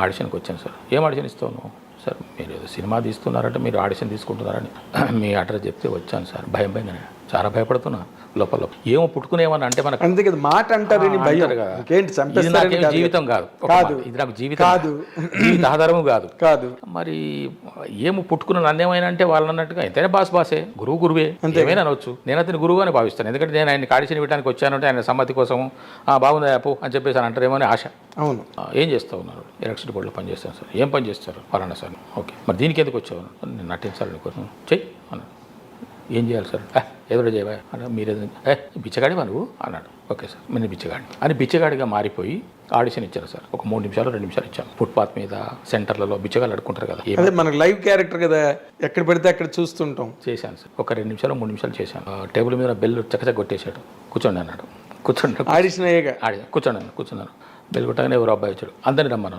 ఆడిషన్కి వచ్చాను సార్. ఏం ఆడిషన్ ఇస్తావు నువ్వు? సార్ మీరు ఏదో సినిమా తీస్తున్నారంటే మీరు ఆడిషన్ తీసుకుంటున్నారని మీ అడ్రస్ చెప్తే వచ్చాను సార్. భయం భయంగానే చాలా భయపడుతున్నా లోపల. ఏమో పుట్టుకునేమని అంటే మనకు అంతే కదా, మాట అంటారని భయం. ఇది నాకేం జీవితం కాదు, ఇది నాకు జీవితం కాదు, జీవిత ఆధారము కాదు కాదు. మరి ఏమో పుట్టుకున్న నన్నేమైనా అంటే వాళ్ళు అన్నట్టుగా ఎంతైనా బాసే, గురువు గురువే, ఏమైనా అనవచ్చు. నేను అతని గురువు అని భావిస్తాను. ఎందుకంటే నేను ఆయన ఆడిషన్ ఇవ్వడానికి వచ్చానంటే ఆయన సమ్మతి కోసం బాగుంది యాపు అని చెప్పేసి అని అంటారేమో అని ఆశ. అవును. ఏం చేస్తూ ఉన్నారు? ఎలక్ట్రిసిటీ బోర్డులో పనిచేస్తాను సార్. ఏం పని చేస్తారు? ఫలానా సార్. ఓకే, మరి దీనికి ఎందుకు వచ్చావు? నేను నటించాలని కోసం చెయ్యి అన్నాడు. ఏం చేయాలి సార్? ఎదురు చేయవా అన్నా. మీరు బిచ్చగాడివా నువ్వు అన్నాడు. ఓకే సార్, నేను బిచ్చగాడి అని బిచ్చగాడిగా మారిపోయి ఆడిషన్ ఇచ్చారు సార్. ఒక 3 నిమిషాలు 2 నిమిషాలు ఇచ్చాను. ఫుట్పాత్ మీద సెంటర్లలో బిచ్చగాళ్ళు అడుకుంటారు కదా, అదే మనకు లైవ్ క్యారెక్టర్ కదా, ఎక్కడ పెడితే అక్కడ చూస్తుంటాం. చేశాను సార్. ఒక 2 నిమిషాలు 3 నిమిషాలు చేశాను. టేబుల్ మీద బెల్ చక్కచక్క కొట్టేశాడు. కూర్చోండి అన్నాడు. కూర్చోండి ఆడిషన్ అయ్యాక కూర్చున్నాను. బెల్ కొట్టగానే ఎవరు అబ్బాయి వచ్చాడు. అందరిని రమ్మన్నాను.